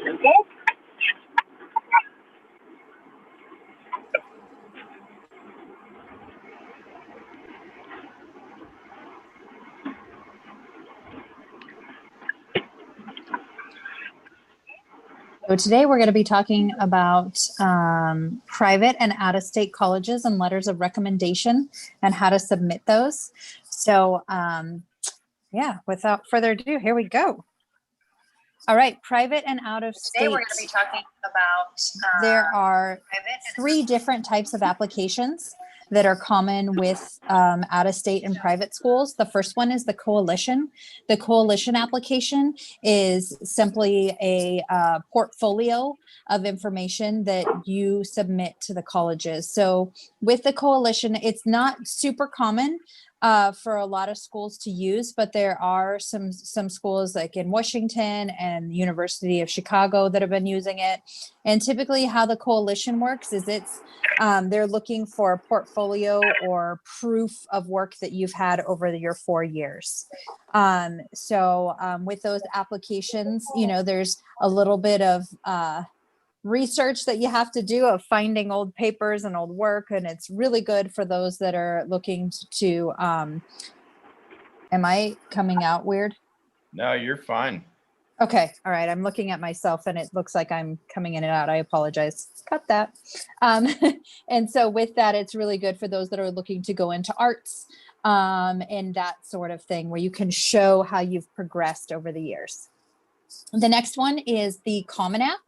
So today we're going to be talking about private and out-of-state colleges and letters of recommendation and how to submit those. So yeah, without further ado, here we go. All right, private and out-of-state. Today we're going to be talking about there are 3 different types of applications that are common with out-of-state and private schools. The first one is the coalition. The coalition application is simply a portfolio of information that you submit to the colleges. So with the coalition, it's not super common for a lot of schools to use, but there are some schools like in Washington and University of Chicago that have been using it. And typically how the coalition works is they're looking for a portfolio or proof of work that you've had over your 4 years. So with those applications, you know, there's a little bit of research that you have to do of finding old papers and old work, and it's really good for those that are looking to am I coming out weird? No, you're fine. Okay, all right, I'm looking at myself and it looks like I'm coming in and out. I apologize. Cut that. And so with that, it's really good for those that are looking to go into arts and that sort of thing, where you can show how you've progressed over the years. The next one is the Common App.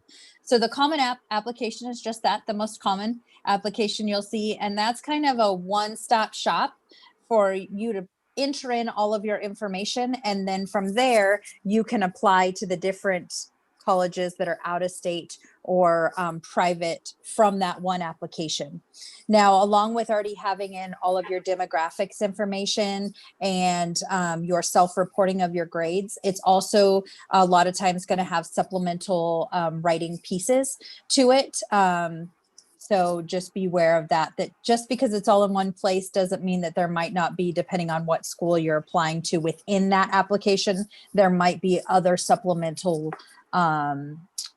So the Common App application is just that, the most common application you'll see. And that's kind of a one-stop shop for you to enter in all of your information. And then from there, you can apply to the different colleges that are out of state or private from that one application. Now, along with already having in all of your demographics information and your self-reporting of your grades, it's also a lot of times going to have supplemental writing pieces to it. So just beware of that just because it's all in one place doesn't mean that there might not be, depending on what school you're applying to within that application, there might be other supplemental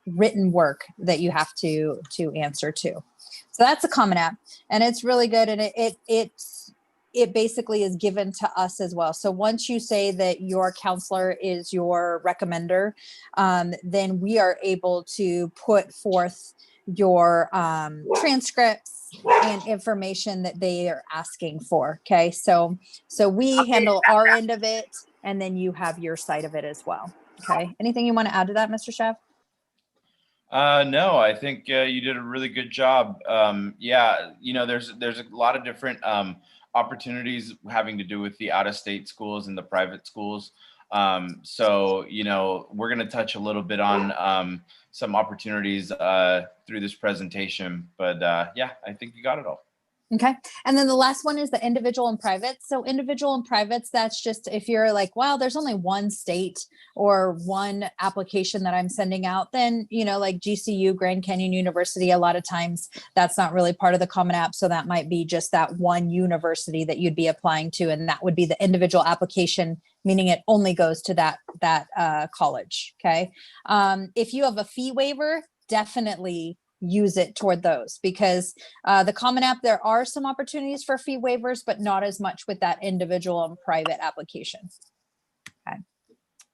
written work that you have to answer to. So that's a Common App, and it's really good. And it basically is given to us as well. So once you say that your counselor is your recommender, then we are able to put forth your transcripts and information that they are asking for. Okay. So we handle our end of it, and then you have your side of it as well. Okay. Anything you want to add to that, Mr. Chef? No, I think you did a really good job. Yeah, you know, there's a lot of different opportunities having to do with the out-of-state schools and the private schools. So, you know, we're going to touch a little bit on some opportunities through this presentation, but yeah, I think you got it all. Okay. And then the last one is the individual and private. So individual and privates, that's just if you're like, wow, there's only one state or one application that I'm sending out, then, you know, like GCU, Grand Canyon University, a lot of times that's not really part of the Common App. So that might be just that one university that you'd be applying to. And that would be the individual application, meaning it only goes to that college. Okay. If you have a fee waiver, definitely use it toward those, because the Common App, there are some opportunities for fee waivers, but not as much with that individual and private application. Okay.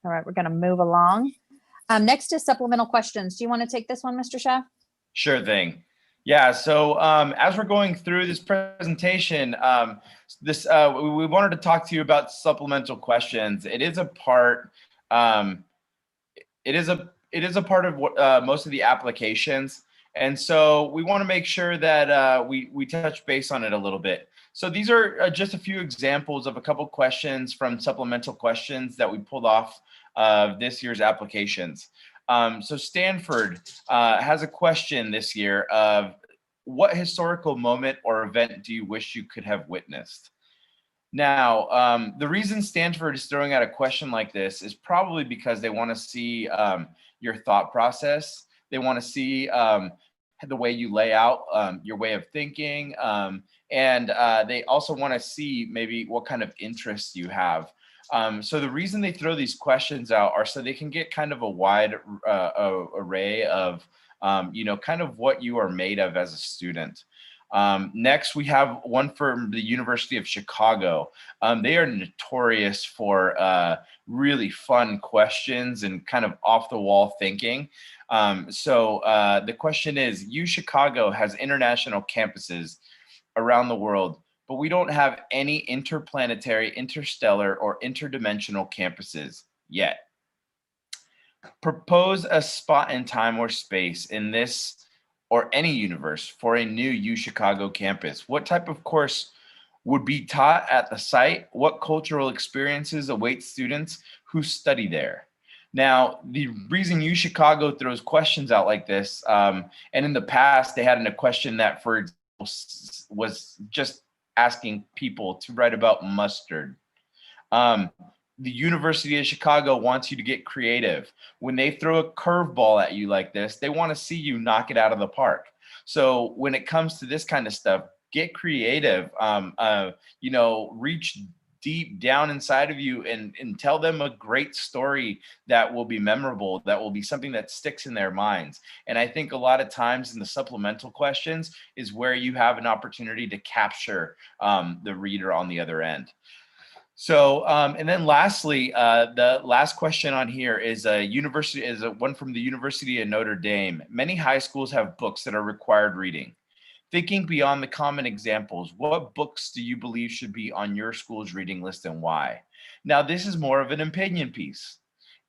All right, we're going to move along. Next is supplemental questions. Do you want to take this one, Mr. Schaff? Sure thing. Yeah, so as we're going through this presentation, we wanted to talk to you about supplemental questions. It is a part. It is a part of what most of the applications. And so we want to make sure that we touch base on it a little bit. So these are just a few examples of a couple questions from supplemental questions that we pulled off of this year's applications. So Stanford has a question this year of what historical moment or event do you wish you could have witnessed? Now, the reason Stanford is throwing out a question like this is probably because they want to see your thought process. They want to see the way you lay out your way of thinking. And they also want to see maybe what kind of interests you have. So the reason they throw these questions out are so they can get kind of a wide array of, kind of what you are made of as a student. Next, we have one from the University of Chicago. They are notorious for really fun questions and kind of off the wall thinking. So the question is, Chicago has international campuses around the world, but we don't have any interplanetary, interstellar, or interdimensional campuses yet. Propose a spot in time or space in this or any universe for a new Chicago campus. What type of course would be taught at the site? What cultural experiences await students who study there? Now, the reason Chicago throws questions out like this, and in the past they had a question that, for example, was just asking people to write about mustard. The University of Chicago wants you to get creative. When they throw a curveball at you like this, they want to see you knock it out of the park. So when it comes to this kind of stuff, get creative. Reach deep down inside of you and tell them a great story that will be memorable, that will be something that sticks in their minds. And I think a lot of times in the supplemental questions is where you have an opportunity to capture the reader on the other end. So, and then lastly, the last question on here is one from the University of Notre Dame. Many high schools have books that are required reading. Thinking beyond the common examples, what books do you believe should be on your school's reading list and why? Now, this is more of an opinion piece.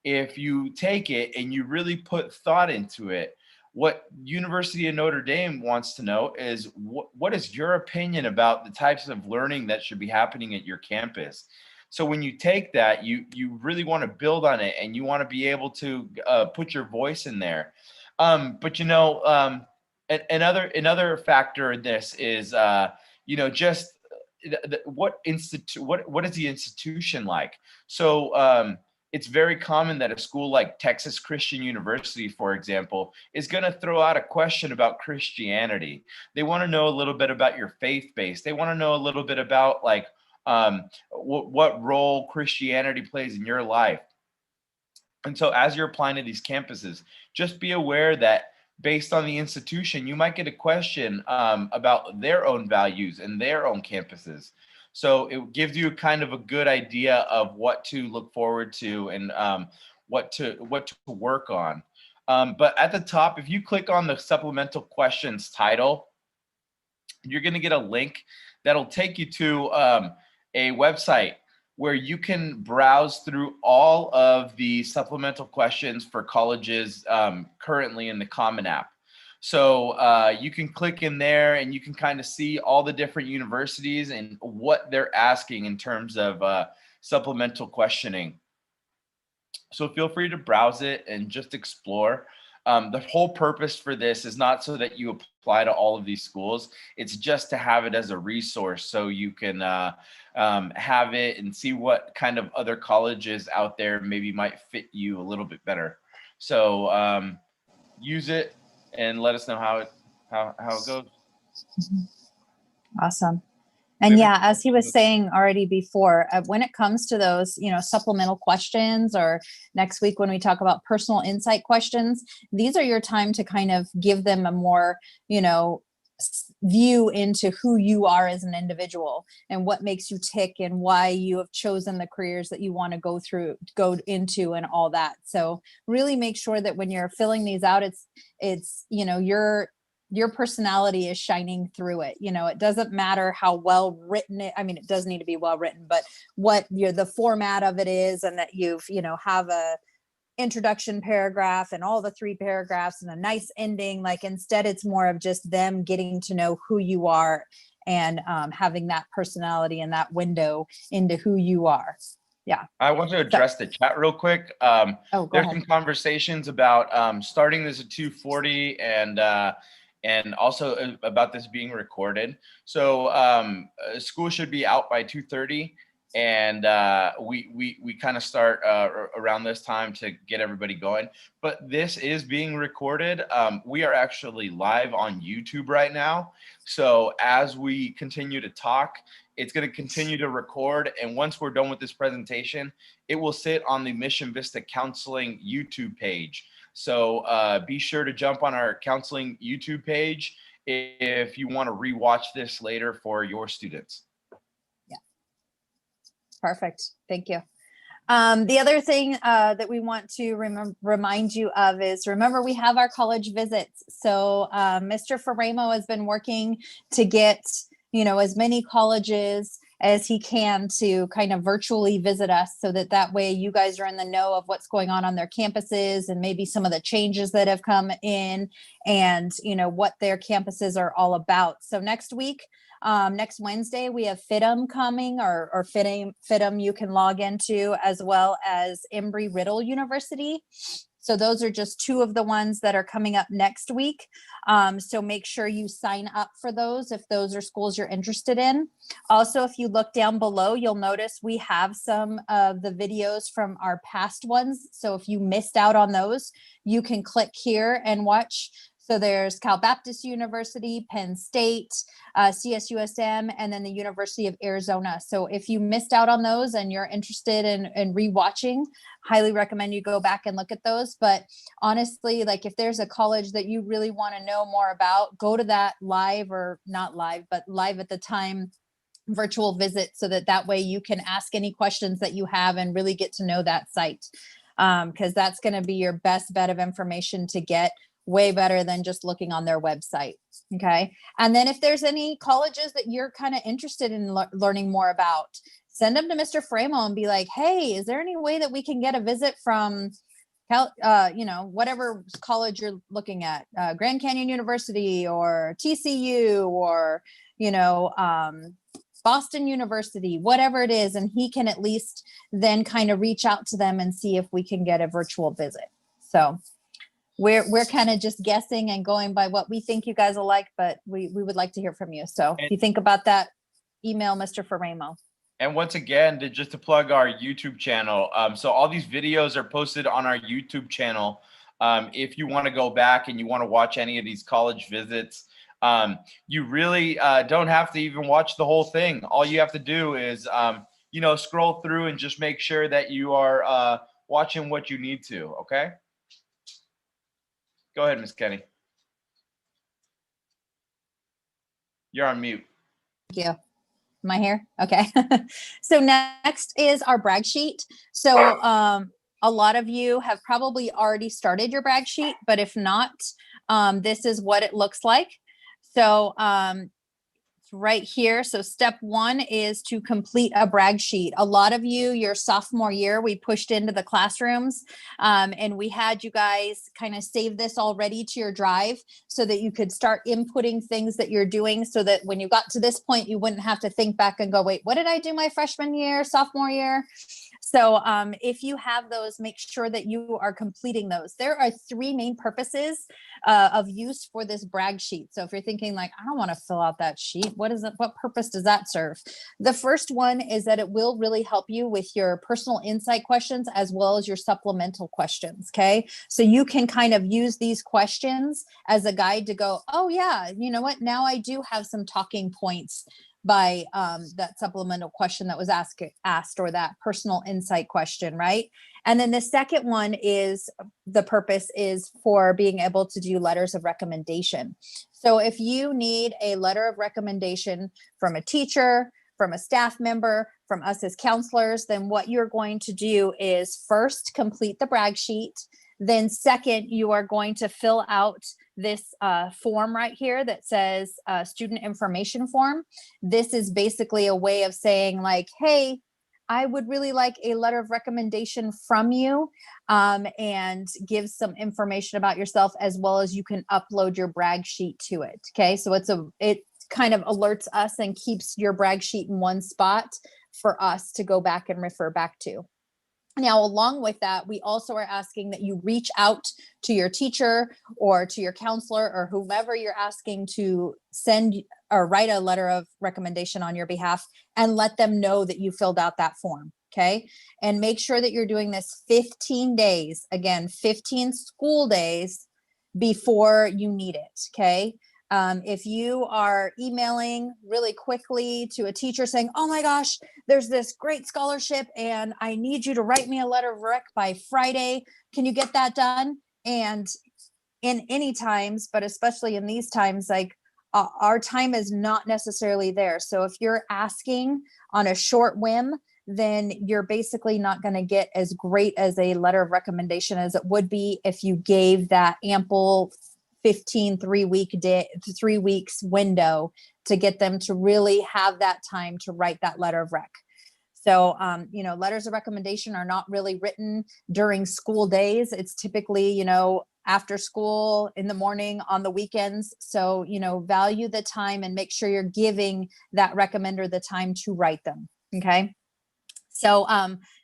If you take it and you really put thought into it, what University of Notre Dame wants to know is what is your opinion about the types of learning that should be happening at your campus? So when you take that, you really want to build on it and you want to be able to put your voice in there. But another factor in this is just what is the institution like? So it's very common that a school like Texas Christian University, for example, is going to throw out a question about Christianity. They want to know a little bit about your faith base. They want to know a little bit about what role Christianity plays in your life. And so as you're applying to these campuses, just be aware that based on the institution, you might get a question about their own values and their own campuses. So it gives you kind of a good idea of what to look forward to and what to work on. But at the top, if you click on the supplemental questions title, you're going to get a link that'll take you to a website where you can browse through all of the supplemental questions for colleges currently in the Common App. So you can click in there and you can kind of see all the different universities and what they're asking in terms of supplemental questioning. So feel free to browse it and just explore. The whole purpose for this is not so that you apply to all of these schools. It's just to have it as a resource so you can have it and see what kind of other colleges out there maybe might fit you a little bit better. So use it and let us know how it goes. Awesome. And Maybe- yeah, as he was saying already before, when it comes to those, supplemental questions, or next week when we talk about personal insight questions, these are your time to kind of give them a more, view into who you are as an individual and what makes you tick and why you have chosen the careers that you want to go into and all that. So really make sure that when you're filling these out, it's your personality is shining through it. It doesn't matter how well written it does need to be well written, but what the format of it is, and that you've, have a introduction paragraph and all the 3 paragraphs and a nice ending. Like, instead, it's more of just them getting to know who you are and having that personality and that window into who you are. Yeah. I want to address the chat real quick. Go There's ahead. some conversations about starting this at 2:40 and also about this being recorded. So school should be out by 2:30. And we kind of start around this time to get everybody going. But this is being recorded. We are actually live on YouTube right now. So as we continue to talk, It's going to continue to record. And once we're done with this presentation, it will sit on the Mission Vista Counseling YouTube page. So be sure to jump on our counseling YouTube page if you want to rewatch this later for your students. Yeah. Perfect. Thank you. The other thing that we want to remind you of is, remember, we have our college visits. So Mr. Ferramo has been working to get, as many colleges as he can to kind of virtually visit us, so that way you guys are in the know of what's going on their campuses, and maybe some of the changes that have come in, and what their campuses are all about. So next week, next Wednesday, we have FITM coming, or FITM you can log into, as well as Embry-Riddle University. So those are just two of the ones that are coming up next week. So make sure you sign up for those if those are schools you're interested in. Also, if you look down below, you'll notice we have some of the videos from our past ones. So if you missed out on those, you can click here and watch. So there's Cal Baptist University, Penn State, CSUSM, and then the University of Arizona. So if you missed out on those and you're interested in rewatching, highly recommend you go back and look at those. But honestly, like, if there's a college that you really want to know more about, go to that live, or not live, but live at the time virtual visit, so that way you can ask any questions that you have and really get to know that site. Because that's going to be your best bet of information to get, way better than just looking on their website. Okay. And then if there's any colleges that you're kind of interested in learning more about, send them to Mr. Framo and be like, hey, is there any way that we can get a visit from whatever college you're looking at, Grand Canyon University or TCU or, Boston University, whatever it is. And he can at least then kind of reach out to them and see if we can get a virtual visit. So we're kind of just guessing and going by what we think you guys will like, but we would like to hear from you. So if you think about that, email Mr. Ferramo. And once again, just to plug our YouTube channel. So all these videos are posted on our YouTube channel. If you want to go back and you want to watch any of these college visits, you really don't have to even watch the whole thing. All you have to do is, scroll through and just make sure that you are watching what you need to. Okay. Go ahead, Ms. Kenny. You're on mute. Thank you. Am I here? Okay. So next is our brag sheet. So a lot of you have probably already started your brag sheet, but if not, this is what it looks like. So it's right here. So step one is to complete a brag sheet. A lot of you, your sophomore year, we pushed into the classrooms and we had you guys kind of save this already to your drive so that you could start inputting things that you're doing, so that when you got to this point, you wouldn't have to think back and go, wait, what did I do my freshman year, sophomore year? So if you have those, make sure that you are completing those. There are three main purposes of use for this brag sheet. So if you're thinking like, I don't want to fill out that sheet, what purpose does that serve? The first one is that it will really help you with your personal insight questions as well as your supplemental questions. Okay. So you can kind of use these questions as a guide to go, oh yeah, you know what? Now I do have some talking points by that supplemental question that was asked, or that personal insight question, right? And then the second one is, the purpose is for being able to do letters of recommendation. So if you need a letter of recommendation from a teacher, from a staff member, from us as counselors, then what you're going to do is first complete the brag sheet. Then second, you are going to fill out this form right here that says student information form. This is basically a way of saying like, hey, I would really like a letter of recommendation from you, and give some information about yourself, as well as you can upload your brag sheet to it. Okay, so it kind of alerts us and keeps your brag sheet in one spot for us to go back and refer back to. Now, along with that, we also are asking that you reach out to your teacher or to your counselor or whomever you're asking to send or write a letter of recommendation on your behalf, and let them know that you filled out that form. Okay. And make sure that you're doing this 15 days, again, 15 school days before you need it. Okay. If you are emailing really quickly to a teacher saying, oh my gosh, there's this great scholarship and I need you to write me a letter of rec by Friday. Can you get that done? And in any times, but especially in these times, like our time is not necessarily there. So if you're asking on a short whim, then you're basically not going to get as great as a letter of recommendation as it would be if you gave that ample 15 3 weeks window to get them to really have that time to write that letter of rec. So, letters of recommendation are not really written during school days. It's typically, after school, in the morning, on the weekends. So, value the time and make sure you're giving that recommender the time to write them. Okay. So,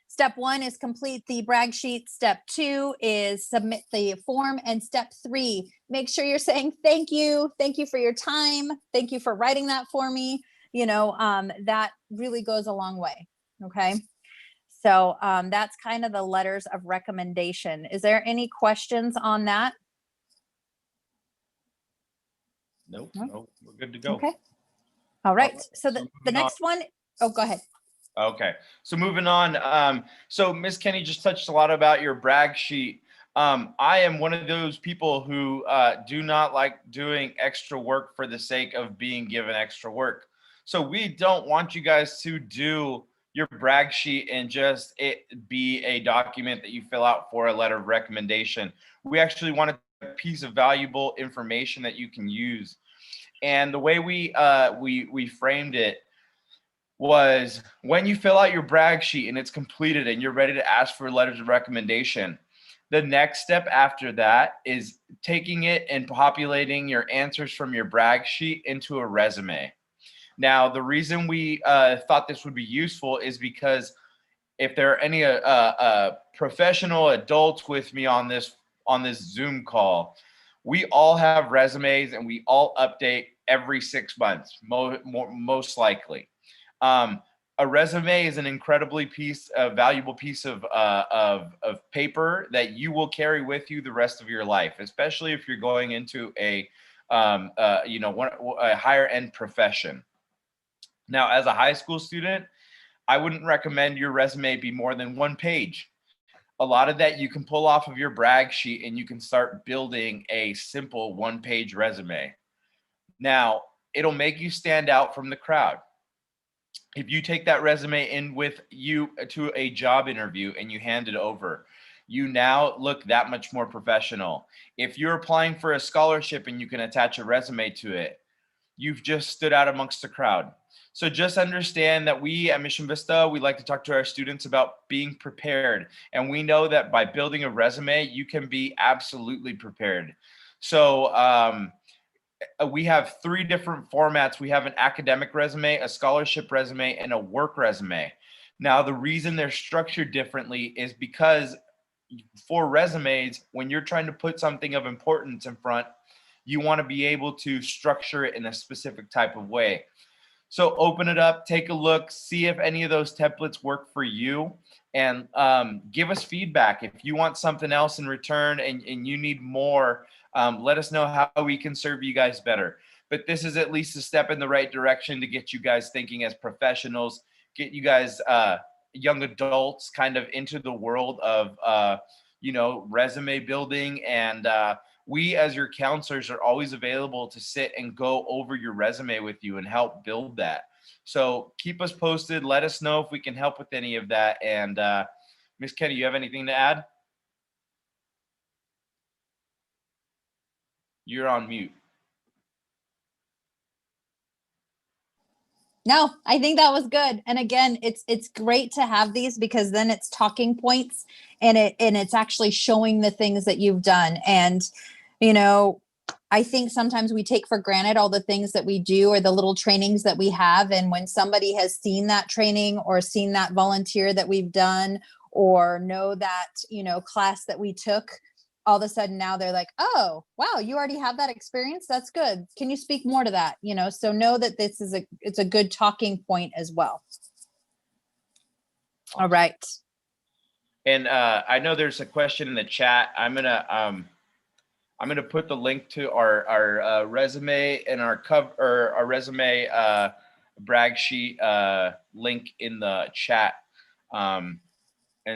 step 1 is complete the brag sheet. Step 2 is submit the form. And step 3, make sure you're saying, thank you. Thank you for your time. Thank you for writing that for me. That really goes a long way. Okay. So that's kind of the letters of recommendation. Is there any questions on that? Nope. Nope. We're good to go. Okay. All right. right. So the next one, oh, go ahead. Okay. So moving on. So Miss Kenny just touched a lot about your brag sheet. I am one of those people who do not like doing extra work for the sake of being given extra work. So we don't want you guys to do your brag sheet and just it be a document that you fill out for a letter of recommendation. We actually want a piece of valuable information that you can use. And the way we framed it was when you fill out your brag sheet and it's completed and you're ready to ask for letters of recommendation, the next step after that is taking it and populating your answers from your brag sheet into a resume. Now, the reason we thought this would be useful is because if there are any professional adults with me on this Zoom call, we all have resumes and we all update every 6 months, most likely. A resume is an incredibly valuable piece of paper that you will carry with you the rest of your life, especially if you're going into a higher end profession. Now, as a high school student, I wouldn't recommend your resume be more than 1 page. A lot of that you can pull off of your brag sheet and you can start building a simple 1-page resume. Now, it'll make you stand out from the crowd. If you take that resume in with you to a job interview and you hand it over, you now look that much more professional. If you're applying for a scholarship and you can attach a resume to it, you've just stood out amongst the crowd. So just understand that we at Mission Vista, we like to talk to our students about being prepared. And we know that by building a resume, you can be absolutely prepared. So we have 3 different formats. We have an academic resume, a scholarship resume, and a work resume. Now, the reason they're structured differently is because for resumes, when you're trying to put something of importance in front, you want to be able to structure it in a specific type of way. So open it up, take a look, see if any of those templates work for you, and give us feedback. If you want something else in return and you need more, let us know how we can serve you guys better. But this is at least a step in the right direction to get you guys thinking as professionals, get you guys young adults kind of into the world of resume building. And we as your counselors are always available to sit and go over your resume with you and help build that. So keep us posted. Let us know if we can help with any of that. And Miss Kenny, you have anything to add? You're on mute. No, I think that was good. And again, it's great to have these because then it's talking points and it's actually showing the things that you've done. And, I think sometimes we take for granted all the things that we do or the little trainings that we have. And when somebody has seen that training or seen that volunteer that we've done or know that, class that we took, all of a sudden now they're like, oh, wow, you already have that experience. That's good. Can you speak more to that? So know that it's a good talking point as well. All right. And I know there's a question in the chat. I'm I'm going to put the link to our resume and our resume brag sheet link in the chat. And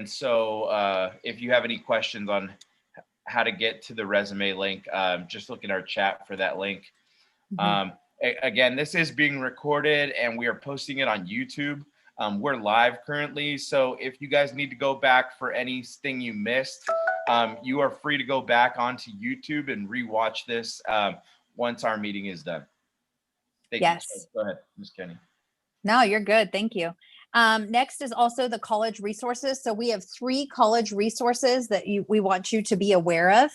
so if you have any questions on how to get to the resume link, just look in our chat for that link. Again, this is being recorded and we are posting it on YouTube. We're live currently, so if you guys need to go back for anything you missed, you are free to go back onto YouTube and rewatch this once our meeting is done. Thank you. Go ahead, Ms. Kenny. No, you're good. Thank you. Next is also the college resources. So we have 3 college resources that we want you to be aware of.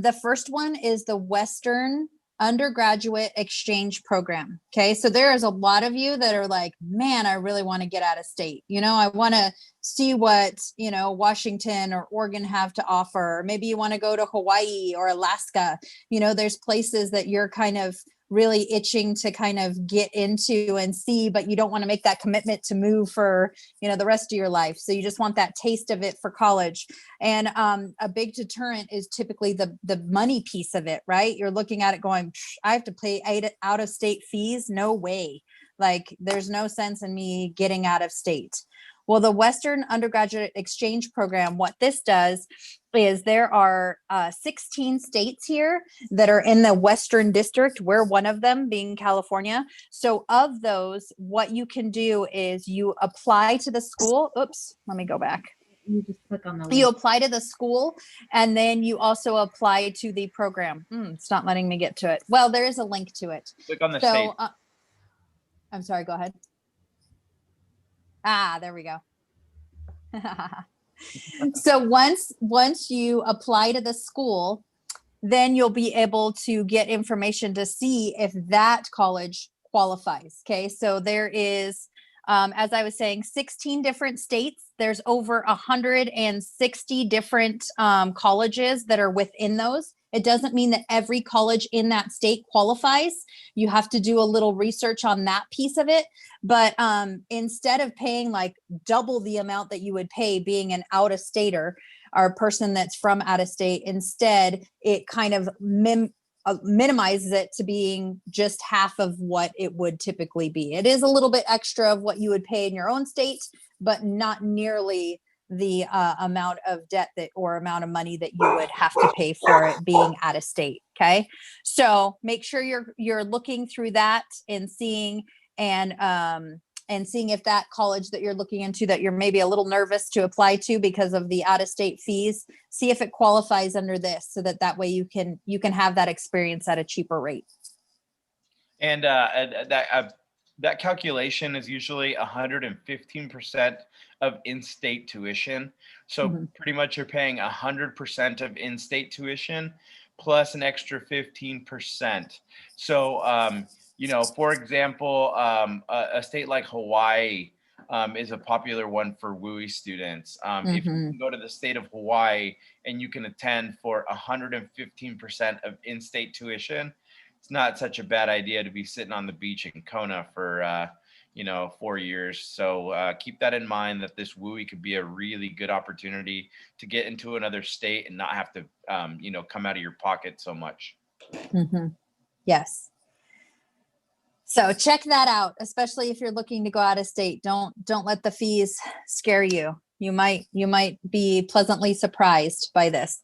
The first one is the Western Undergraduate Exchange Program. Okay, so there is a lot of you that are like, man, I really want to get out of state. You know, I want to see what, you know, Washington or Oregon have to offer. Maybe you want to go to Hawaii or Alaska. You know, there's places that you're kind of really itching to kind of get into and see, but you don't want to make that commitment to move for, you know, the rest of your life. So you just want that taste of it for college. And a big deterrent is typically the money piece of it, right? You're looking at it going, I have to pay out of state fees. No way. Like there's no sense in me getting out of state. Well, the Western Undergraduate Exchange Program, what this does is there are 16 states here that are in the Western District. We're one of them, being California. So of those, what you can do is you apply to the school. Oops, let me go back. You just click on the link. You apply to the school and then you also apply to the program. It's not letting me get to it. Well, there is a link to it. Click on the state. I'm sorry, go ahead. There we go. So once you apply to the school, then you'll be able to get information to see if that college qualifies. Okay, so there is, as I was saying, 16 different states. There's over 160 different colleges that are within those. It doesn't mean that every college in that state qualifies. You have to do a little research on that piece of it. But instead of paying like double the amount that you would pay being an out-of-stater or a person that's from out of state, instead it kind of minimizes it to being just half of what it would typically be. It is a little bit extra of what you would pay in your own state, but not nearly the amount of debt that or amount of money that you would have to pay for it being out of state. Okay, so make sure you're looking through that and seeing seeing if that college that you're looking into that you're maybe a little nervous to apply to because of the out of state fees, see if it qualifies under this, so that way you can have that experience at a cheaper rate. And that calculation is usually 115% of in-state tuition. So pretty much you're paying 100% of in-state tuition plus an extra 15%. So, you know, for example, a state like Hawaii is a popular one for WUI students. If you can go to the state of Hawaii and you can attend for 115% of in-state tuition, it's not such a bad idea to be sitting on the beach in Kona for, you know, 4 years. So keep that in mind, that this WUI could be a really good opportunity to get into another state and not have to, you know, come out of your pocket so much. Yes. So check that out, especially if you're looking to go out of state. Don't let the fees scare you. You might be pleasantly surprised by this.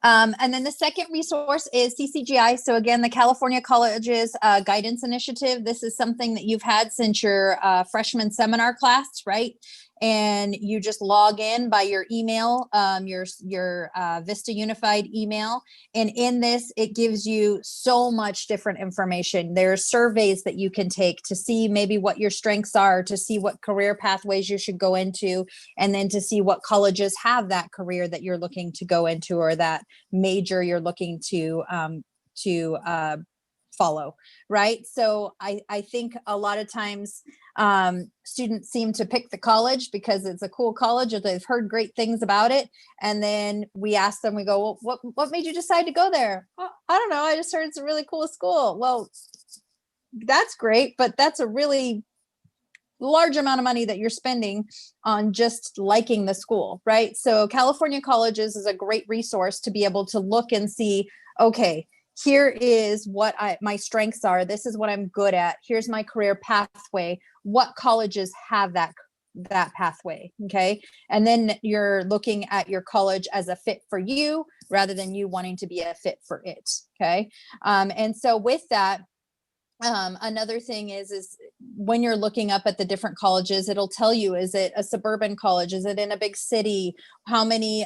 And then the second resource is CCGI. So again, the California Colleges Guidance Initiative. This is something that you've had since your freshman seminar class, right? And you just log in by your email, your Vista Unified email. And in this, it gives you so much different information. There's surveys that you can take to see maybe what your strengths are, to see what career pathways you should go into, and then to see what colleges have that career that you're looking to go into or that major you're looking to follow, right? So I think a lot of times students seem to pick the college because it's a cool college or they've heard great things about it. And then we ask them, we go, well, what made you decide to go there? Oh, I don't know. I just heard it's a really cool school. Well, that's great, but that's a really large amount of money that you're spending on just liking the school, right? So California Colleges is a great resource to be able to look and see, okay, here is what my strengths are. This is what I'm good at. Here's my career pathway. What colleges have that pathway? Okay. And then you're looking at your college as a fit for you rather than you wanting to be a fit for it. Okay. And so with that, another thing is when you're looking up at the different colleges, it'll tell you, is it a suburban college? Is it in a big city? How many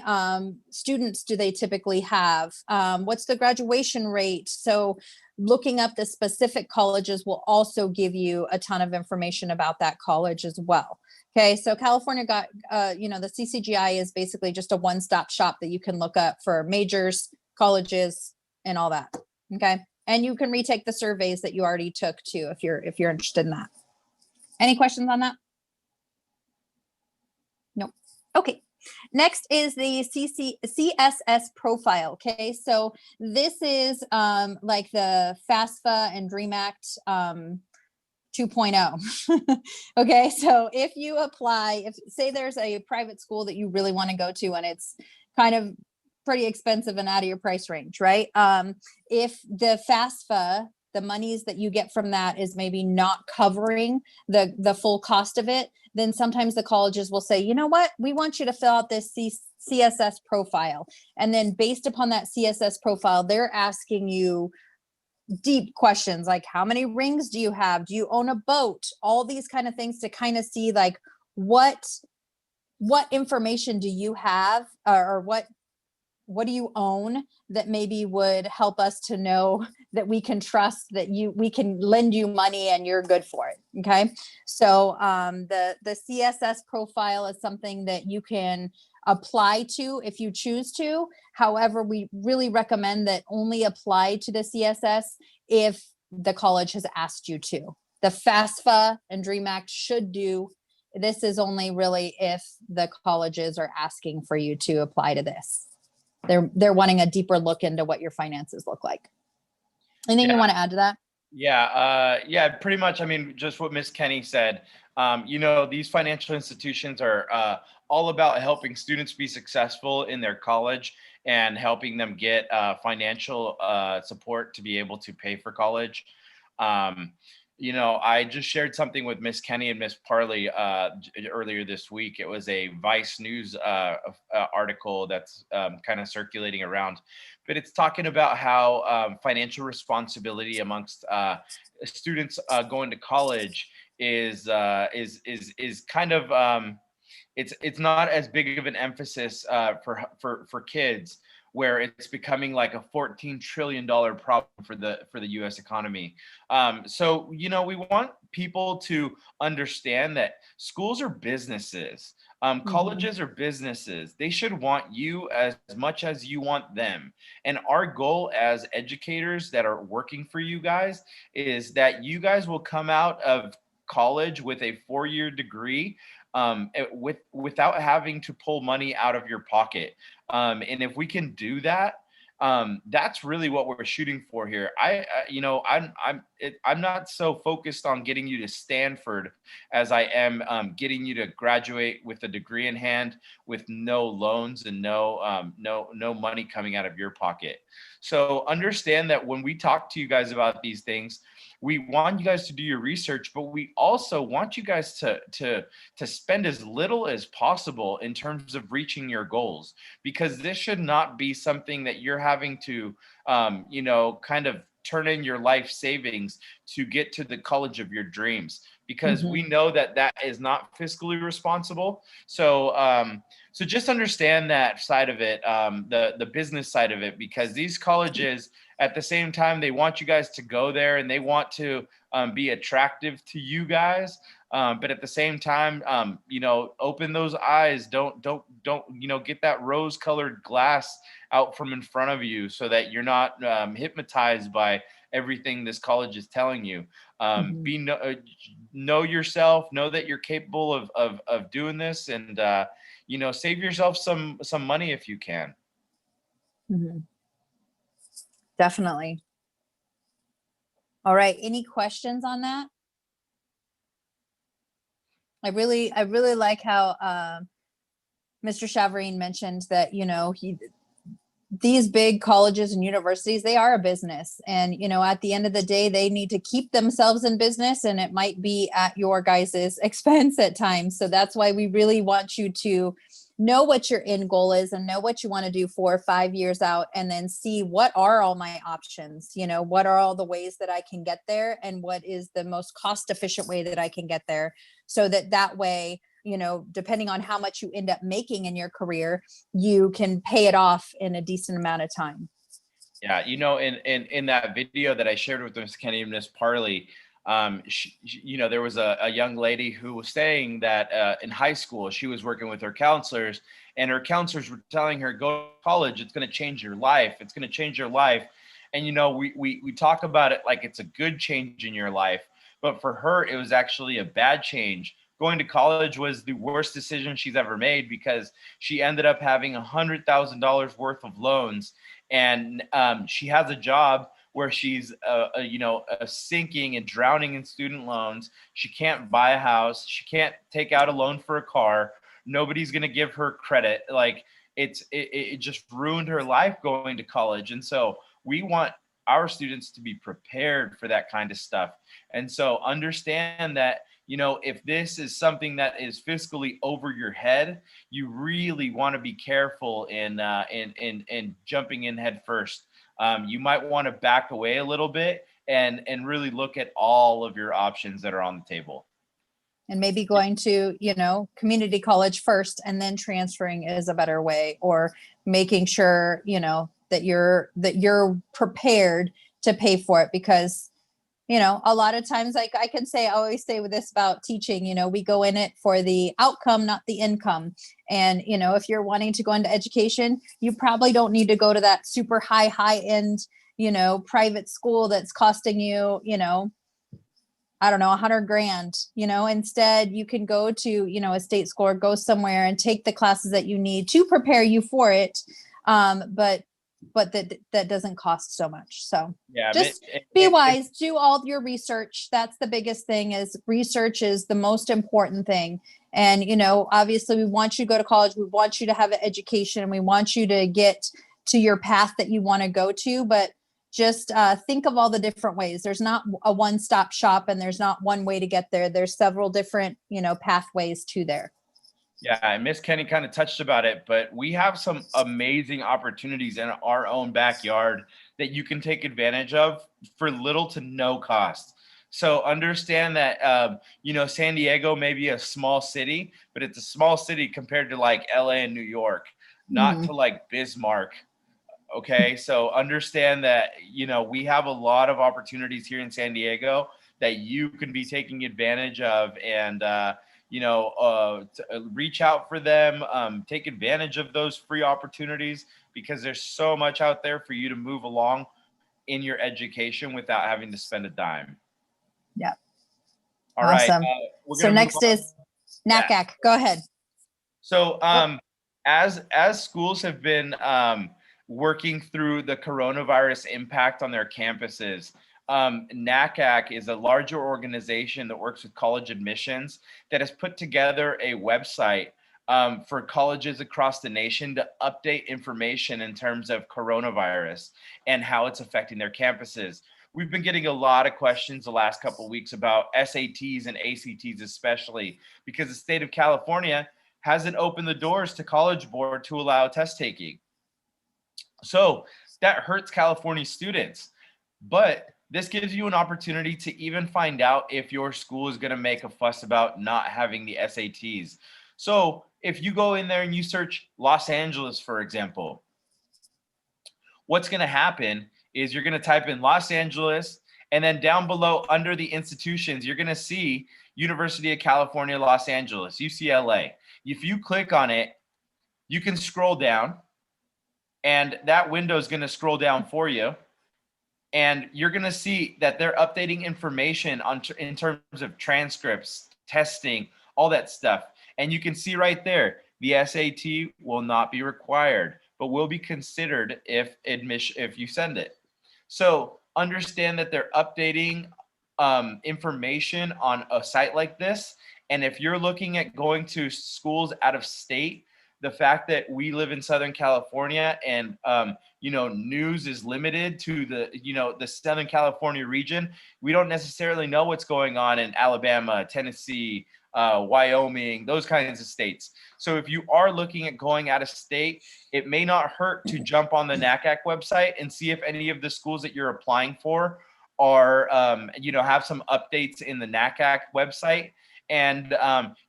students do they typically have? What's the graduation rate? So looking up the specific colleges will also give you a ton of information about that college as well. Okay, so California got, the CCGI is basically just a one-stop shop that you can look up for majors, colleges, and all that. Okay. And you can retake the surveys that you already took too, if you're interested in that. Any questions on that? Nope. Okay. Next is the CSS profile. Okay. So this is like the FAFSA and DREAM Act 2.0. Okay. So if you apply, if say there's a private school that you really want to go to and it's kind of pretty expensive and out of your price range, right? If the FAFSA, the monies that you get from that is maybe not covering the full cost of it, then sometimes the colleges will say, you know what, we want you to fill out this CSS profile. And then based upon that CSS profile, they're asking you deep questions like, how many rings do you have? Do you own a boat? All these kind of things to kind of see like what information do you have, or what do you own that maybe would help us to know that we can trust that we can lend you money and you're good for it. Okay. So the CSS profile is something that you can apply to if you choose to. However, we really recommend that only apply to the CSS if the college has asked you to. The FAFSA and DREAM Act should do. This is only really if the colleges are asking for you to apply to this. They're wanting a deeper look into what your finances look like. Anything you want to add to that? Yeah, pretty much. I mean, just what Miss Kenny said. These financial institutions are all about helping students be successful in their college and helping them get financial support to be able to pay for college. I just shared something with Miss Kenny and Miss Parley earlier this week. It was a Vice News article that's kind of circulating around, but it's talking about how financial responsibility amongst students going to college is kind of it's not as big of an emphasis for kids, where it's becoming like a $14 trillion problem for the U.S. economy. So we want people to understand that schools are businesses. Colleges are businesses. They should want you as much as you want them. And our goal as educators that are working for you guys is that you guys will come out of college with a 4-year degree without having to pull money out of your pocket. And if we can do that, that's really what we're shooting for here. I'm not so focused on getting you to Stanford as I am getting you to graduate with a degree in hand with no loans and no money coming out of your pocket. So understand that when we talk to you guys about these things, we want you guys to do your research, but we also want you guys to spend as little as possible in terms of reaching your goals, because this should not be something that you're having to, kind of turn in your life savings to get to the college of your dreams, because we know that that is not fiscally responsible. So just understand that side of it, the business side of it, because these colleges, at the same time, they want you guys to go there and they want to be attractive to you guys. But at the same time, open those eyes. Don't get that rose-colored glass out from in front of you so that you're not hypnotized by everything this college is telling you. Know yourself. Know that you're capable of doing this, and save yourself some money if you can. Definitely. All right. Any questions on that? I really like how Mr. Chavarine mentioned that, these big colleges and universities, they are a business. And, at the end of the day, they need to keep themselves in business, and it might be at your guys's expense at times. So that's why we really want you to know what your end goal is and know what you want to do 4 or 5 years out, and then see what are all my options, what are all the ways that I can get there, and what is the most cost efficient way that I can get there, so that way, depending on how much you end up making in your career, you can pay it off in a decent amount of time. Yeah, in that video that I shared with Ms. Kenny and Ms. Parley, there was a young lady who was saying that in high school she was working with her counselors, and her counselors were telling her, "Go to college. It's going to change your life. It's going to change your life." And we talk about it like it's a good change in your life, but for her it was actually a bad change. Going to college was the worst decision she's ever made, because she ended up having $100,000 worth of loans, and she has a job where she's sinking and drowning in student loans. She can't buy a house. She can't take out a loan for a car. Nobody's going to give her credit. Like it just ruined her life going to college. And so we want our students to be prepared for that kind of stuff. And so understand that, if this is something that is fiscally over your head, you really want to be careful in jumping in head first. You might want to back away a little bit and really look at all of your options that are on the table. And maybe going to, community college first and then transferring is a better way, or making sure, that you're prepared to pay for it, because a lot of times, like I always say with this about teaching, we go in it for the outcome, not the income. And, if you're wanting to go into education, you probably don't need to go to that super high end, private school that's costing you, I don't know, $100,000, instead you can go to, a state school or go somewhere and take the classes that you need to prepare you for it. But that doesn't cost so much. So yeah, just be wise, do all your research. That's the biggest thing, is research is the most important thing. And, obviously we want you to go to college. We want you to have an education, and we want you to get to your path that you want to go to, but just think of all the different ways. There's not a one-stop shop, and there's not one way to get there. There's several different, pathways to there. Yeah, and Miss Kenny kind of touched about it, but we have some amazing opportunities in our own backyard that you can take advantage of for little to no cost. So understand that, San Diego may be a small city, but it's a small city compared to like LA and New York, not to like Bismarck. Okay, so understand that, we have a lot of opportunities here in San Diego that you can be taking advantage of, and reach out for them, take advantage of those free opportunities, because there's so much out there for you to move along in your education without having to spend a dime. Yeah. All right. Awesome. So next is NACAC. Yeah. Go ahead. So as schools have been working through the coronavirus impact on their campuses, NACAC is a larger organization that works with college admissions that has put together a website for colleges across the nation to update information in terms of coronavirus and how it's affecting their campuses. We've been getting a lot of questions the last couple of weeks about SATs and ACTs, especially because the state of California hasn't opened the doors to College Board to allow test taking. So that hurts California students, but this gives you an opportunity to even find out if your school is going to make a fuss about not having the SATs. So if you go in there and you search Los Angeles, for example, what's going to happen is you're going to type in Los Angeles, and then down below under the institutions, you're going to see University of California, Los Angeles, UCLA. If you click on it, you can scroll down, and that window is going to scroll down for you. And you're going to see that they're updating information in terms of transcripts, testing, all that stuff. And you can see right there, the SAT will not be required, but will be considered if you send it. So understand that they're updating information on a site like this. And if you're looking at going to schools out of state, the fact that we live in Southern California and, news is limited to the Southern California region, we don't necessarily know what's going on in Alabama, Tennessee, Wyoming, those kinds of states. So if you are looking at going out of state, it may not hurt to jump on the NACAC website and see if any of the schools that you're applying for are, have some updates in the NACAC website. And,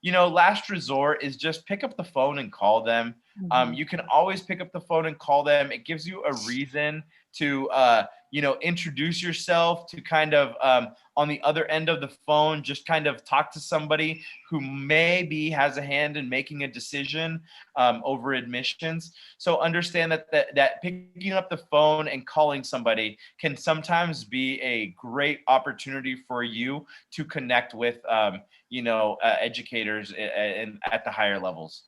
last resort is just pick up the phone and call them. You can always pick up the phone and call them. It gives you a reason to, introduce yourself, to kind of on the other end of the phone, just kind of talk to somebody who maybe has a hand in making a decision over admissions. So understand that picking up the phone and calling somebody can sometimes be a great opportunity for you to connect with, educators and at the higher levels.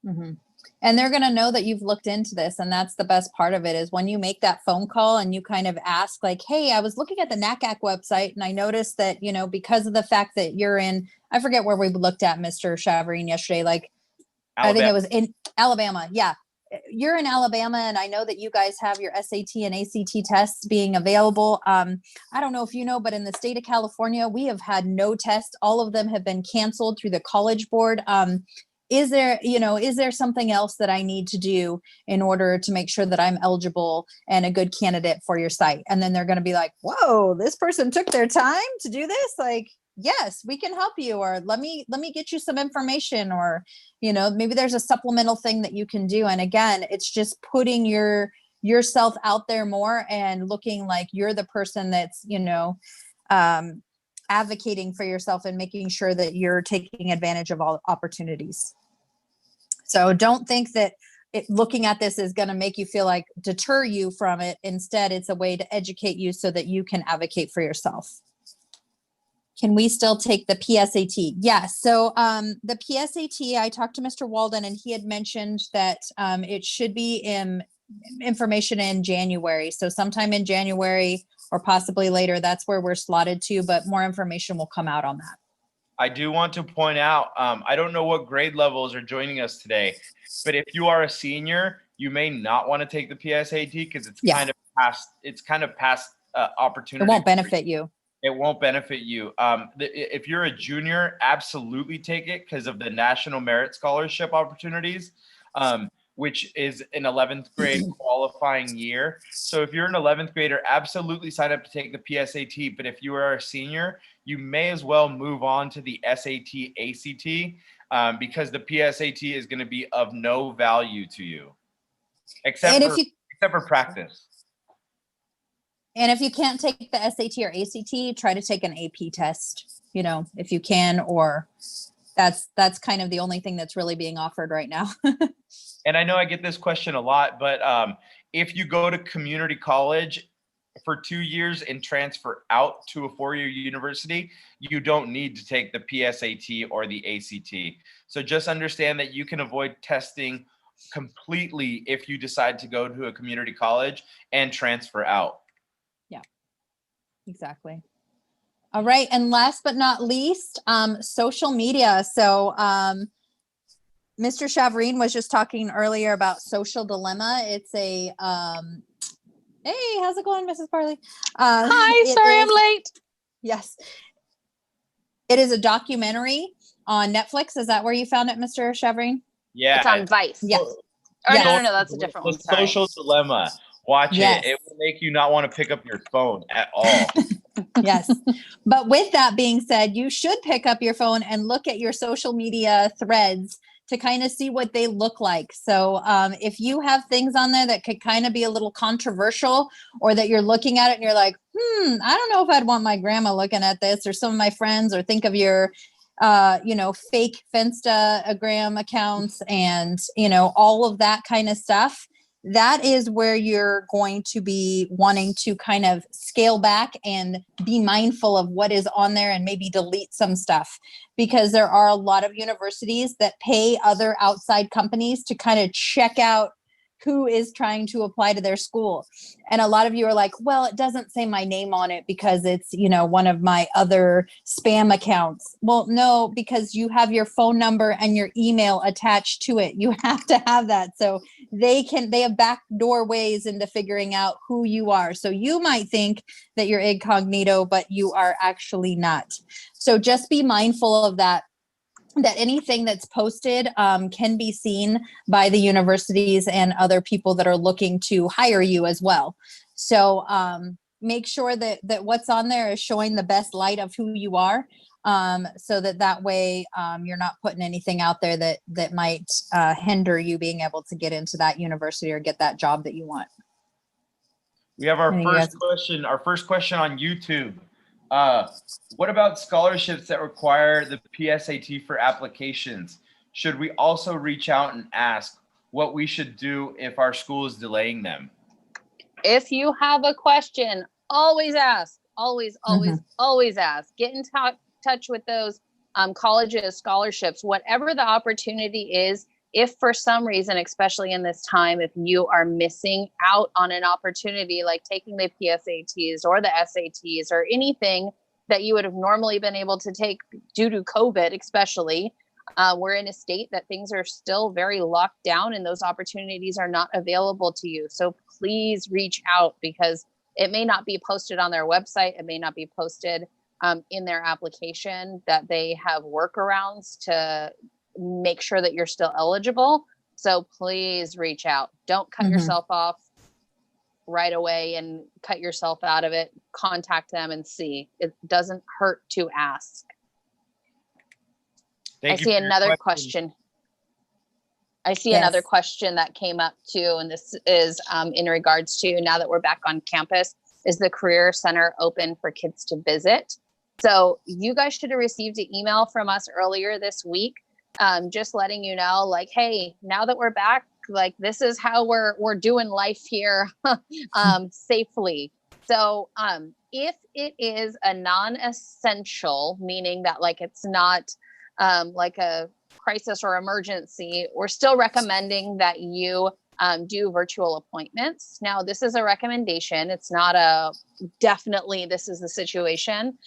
Mm-hmm. And they're going to know that you've looked into this. And that's the best part of it, is when you make that phone call and you kind of ask like, hey, I was looking at the NACAC website and I noticed that, because of the fact that you're in, I forget where we looked at, Mr. Chavarine, yesterday, like, Alabama. I think it was in Alabama. Yeah. You're in Alabama, and I know that you guys have your SAT and ACT tests being available. I don't know if you know, but in the state of California, we have had no tests. All of them have been canceled through the College Board. Is there something else that I need to do in order to make sure that I'm eligible and a good candidate for your site? And then they're going to be like, whoa, this person took their time to do this. Like, yes, we can help you. Or let me get you some information, or, maybe there's a supplemental thing that you can do. And again, it's just putting yourself out there more and looking like you're the person that's, advocating for yourself and making sure that you're taking advantage of all opportunities. So don't think that looking at this is going to make you feel like deter you from it. Instead, it's a way to educate you so that you can advocate for yourself. Can we still take the PSAT? Yes. So the PSAT, I talked to Mr. Walden, and he had mentioned that it should be in information in January. So sometime in January or possibly later, that's where we're slotted to, but more information will come out on that. I do want to point out, I don't know what grade levels are joining us today, but if you are a senior, you may not want to take the PSAT because it's kind of past opportunity. It won't benefit you. It won't benefit you. If you're a junior, absolutely take it because of the National Merit Scholarship opportunities, which is an 11th grade qualifying year. So if you're an 11th grader, absolutely sign up to take the PSAT. But if you are a senior, you may as well move on to the SAT, ACT, because the PSAT is going to be of no value to you, except for practice. And if you can't take the SAT or ACT, try to take an AP test, if you can, or that's kind of the only thing that's really being offered right now. And I know I get this question a lot, but if you go to community college for 2 years and transfer out to a 4-year university, you don't need to take the PSAT or the ACT. So just understand that you can avoid testing completely if you decide to go to a community college and transfer out. Yeah, exactly. All right. And last but not least, social media. So Mr. Chavarine was just talking earlier about Social Dilemma. It's a, hey, how's it going, Mrs. Parley? Hi, sorry I'm late. Yes. It is a documentary on Netflix. Is that where you found it, Mr. Chavarine? Yeah. It's on Vice. Yes. Oh, Yes. no, that's a different one. Sorry. Social Dilemma. Watch Yes. it. It will make you not want to pick up your phone at all. Yes. But with that being said, you should pick up your phone and look at your social media threads to kind of see what they look like. So if you have things on there that could kind of be a little controversial, or that you're looking at it and you're like, I don't know if I'd want my grandma looking at this, or some of my friends, or think of your, fake Finstagram accounts and, all of that kind of stuff. That is where you're going to be wanting to kind of scale back and be mindful of what is on there, and maybe delete some stuff, because there are a lot of universities that pay other outside companies to kind of check out who is trying to apply to their school. And a lot of you are like, well, it doesn't say my name on it because it's, one of my other spam accounts. Well, no, because you have your phone number and your email attached to it. You have to have that. So they have backdoor ways into figuring out who you are. So you might think that you're incognito, but you are actually not. So just be mindful of that anything that's posted can be seen by the universities and other people that are looking to hire you as well. So make sure that what's on there is showing the best light of who you are, so that way you're not putting anything out there that might hinder you being able to get into that university or get that job that you want. We have our first question on YouTube. What about scholarships that require the PSAT for applications? Should we also reach out and ask what we should do if our school is delaying them? If you have a question, always ask. Always ask. Get in touch with those colleges, scholarships, whatever the opportunity is. If for some reason, especially in this time, if you are missing out on an opportunity like taking the PSATs or the SATs or anything that you would have normally been able to take due to COVID, especially, we're in a state that things are still very locked down and those opportunities are not available to you. So please reach out, because it may not be posted on their website. It may not be posted in their application, that they have workarounds to make sure that you're still eligible. So please reach out. Don't cut yourself off right away and cut yourself out of it. Contact them and see. It doesn't hurt to ask. I see another question. I see another question that came up too, and this is in regards to, now that we're back on campus, is the Career Center open for kids to visit? So you guys should have received an email from us earlier this week, just letting you know, like, hey, now that we're back, like, this is how we're doing life here safely. So if it is a non-essential, meaning that like it's not like a crisis or emergency, we're still recommending that you do virtual appointments. Now, this is a recommendation. It's not a definitely this is the situation.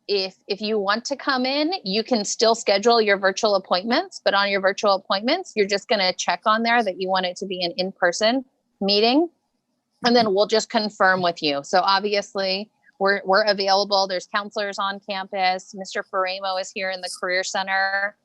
If you want to come in, you can still schedule your virtual appointments, but on your virtual appointments, you're just going to check on there that you want it to be an in-person meeting, and then we'll just confirm with you. So obviously we're available. There's counselors on campus. Mr. Faremo is here in the Career Center.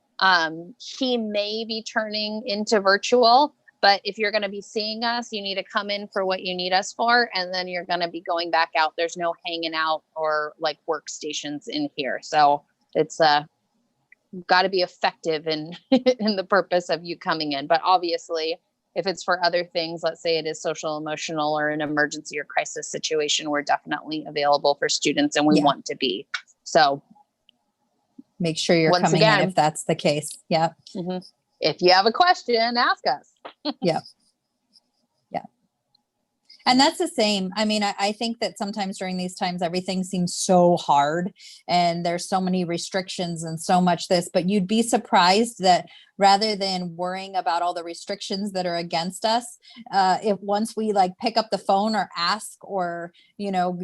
He may be turning into virtual, but if you're going to be seeing us, you need to come in for what you need us for, and then you're going to be going back out. There's no hanging out or like workstations in here. So it's got to be effective in in the purpose of you coming in. But obviously, if it's for other things, let's say it is social, emotional, or an emergency or crisis situation, we're definitely available for students, and we want to be. So make sure you're once coming again, in if that's the case. Yeah. If you have a question, ask us. Yeah. And that's the same. I mean, I think that sometimes during these times, everything seems so hard and there's so many restrictions and so much this, but you'd be surprised that rather than worrying about all the restrictions that are against us, if once we like pick up the phone or ask or,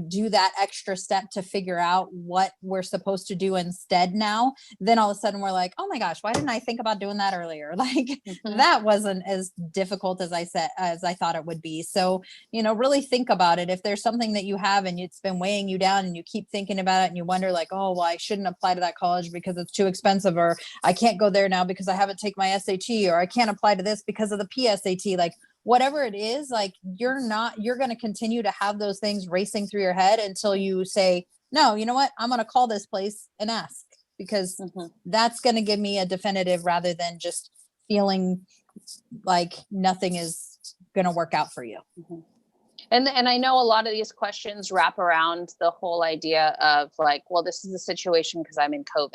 do that extra step to figure out what we're supposed to do instead now, then all of a sudden we're like, oh my gosh, why didn't I think about doing that earlier? Like that wasn't as difficult as I thought it would be. So, really think about it. If there's something that you have and it's been weighing you down and you keep thinking about it and you wonder like, oh, well, I shouldn't apply to that college because it's too expensive, or I can't go there now because I haven't taken my SAT, or I can't apply to this because of the PSAT, like whatever it is, like you're going to continue to have those things racing through your head until you say, no, you know what? I'm going to call this place and ask, because that's going to give me a definitive rather than just feeling like nothing is going to work out for you. And I know a lot of these questions wrap around the whole idea of like, well, this is the situation because I'm in COVID.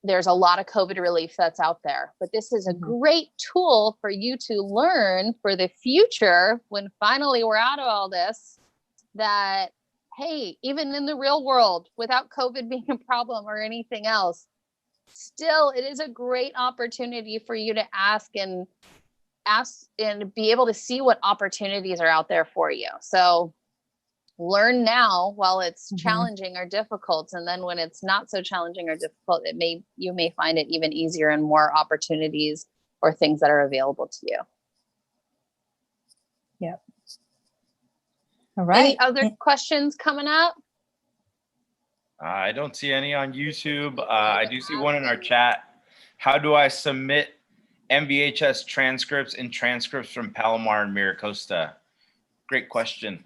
There's a lot of COVID relief that's out there, but this is a great tool for you to learn for the future when finally we're out of all this, that, hey, even in the real world, without COVID being a problem or anything else, still, it is a great opportunity for you to ask and ask and be able to see what opportunities are out there for you. So learn now while it's challenging or difficult. And then when it's not so challenging or difficult, you may find it even easier and more opportunities or things that are available to you. Yep. All right. Any other questions coming up? I don't see any on YouTube. I do see one in our chat. How do I submit MVHS transcripts and transcripts from Palomar and Miracosta? Great question.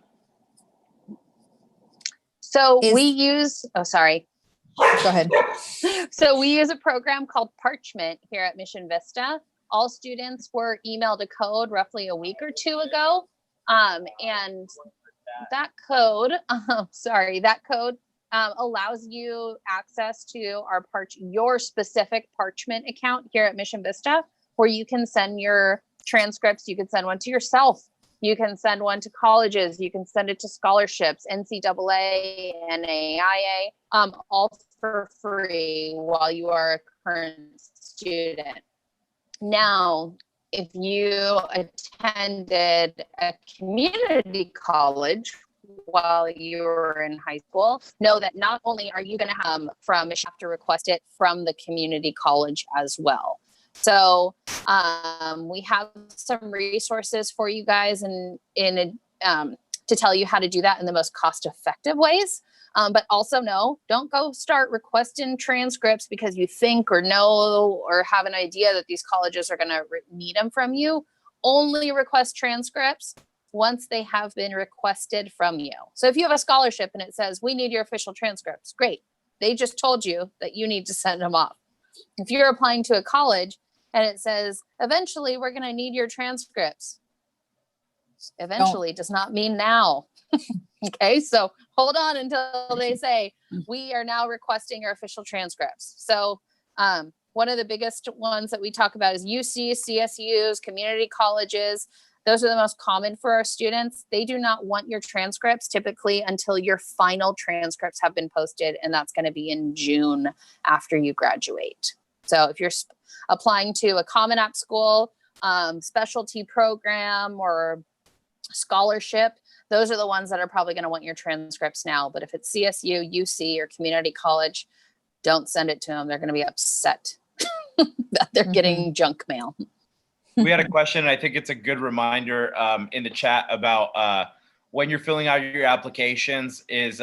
So we use, oh, sorry. Go ahead. So we use a program called Parchment here at Mission Vista. All students were emailed a code roughly a week or two ago. And that code, allows you access to your specific Parchment account here at Mission Vista, where you can send your transcripts. You can send one to yourself. You can send one to colleges. You can send it to scholarships, NCAA, NAIA, all for free while you are a current student. Now, if you attended a community college while you were in high school, know that not only are you going to have to request it from the community college as well. So we have some resources for you guys to tell you how to do that in the most cost-effective ways. But also don't go start requesting transcripts because you think or know or have an idea that these colleges are going to need them from you. Only request transcripts once they have been requested from you. So if you have a scholarship and it says, we need your official transcripts, great. They just told you that you need to send them off. If you're applying to a college and it says, eventually we're going to need your transcripts. Eventually does not mean now. Okay, so hold on until they say, we are now requesting your official transcripts. So one of the biggest ones that we talk about is UC, CSUs, community colleges. Those are the most common for our students. They do not want your transcripts typically until your final transcripts have been posted, and that's going to be in June after you graduate. So if you're applying to a Common App school, specialty program, or scholarship, those are the ones that are probably going to want your transcripts now. But if it's CSU, UC, or community college, don't send it to them. They're going to be upset that they're getting junk mail. We had a question, and I think it's a good reminder in the chat about when you're filling out your applications, is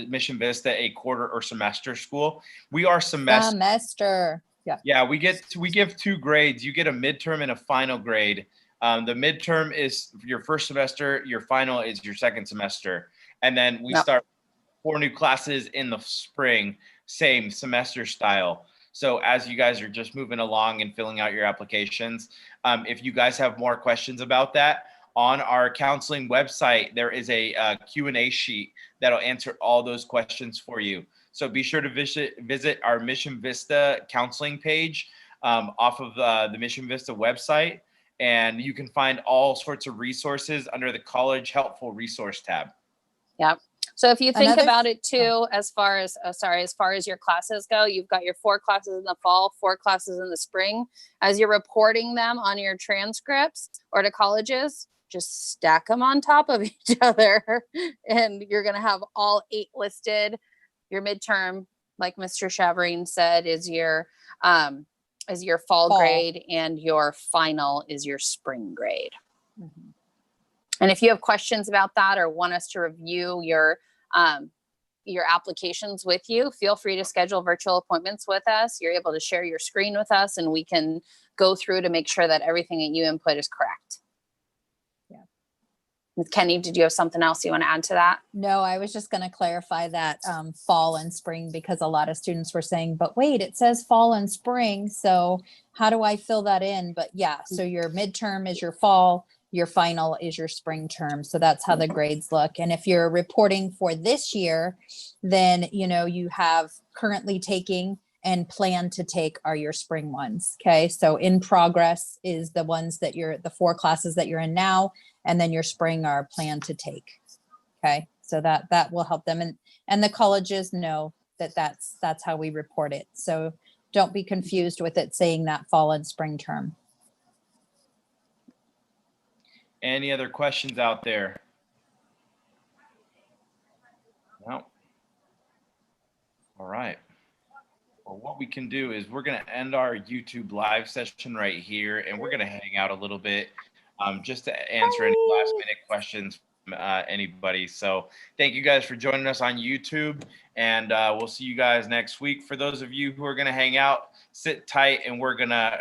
Mission Vista a quarter or semester school? We are semester. Yeah. Yeah, we give 2 grades. You get a midterm and a final grade. The midterm is your first semester, your final is your second semester. And then we start 4 new classes in the spring, same semester style. So as you guys are just moving along and filling out your applications, if you guys have more questions about that, on our counseling website, there is a Q&A sheet that'll answer all those questions for you. So be sure to visit our Mission Vista counseling page off of the Mission Vista website, and you can find all sorts of resources under the College Helpful Resource tab. Yep. So if you think about it too, as far as your classes go, you've got your 4 classes in the fall, 4 classes in the spring. As you're reporting them on your transcripts or to colleges, just stack them on top of each other, and you're going to have all 8 listed. Your midterm, like Mr. Chavarine said, is your fall grade, and your final is your spring grade. Mm-hmm. And if you have questions about that or want us to review your applications with you, feel free to schedule virtual appointments with us. You're able to share your screen with us, and we can go through to make sure that everything that you input is correct. Yeah. Kenny, did you have something else you want to add to that? No, I was just going to clarify that fall and spring, because a lot of students were saying, but wait, it says fall and spring. So how do I fill that in? But yeah, so your midterm is your fall. Your final is your spring term. So that's how the grades look. And if you're reporting for this year, then, you have currently taking and plan to take are your spring ones. Okay. So in progress is the ones that the 4 classes that you're in now, and then your spring are planned to take. Okay. So that will help them. And the colleges know that that's how we report it. So don't be confused with it saying that fall and spring term. Any other questions out there? No. All right. Well, what we can do is we're going to end our YouTube live session right here, and we're going to hang out a little bit just to answer any last minute questions from anybody. So thank you guys for joining us on YouTube, and we'll see you guys next week. For those of you who are going to hang out, sit tight, and we're going to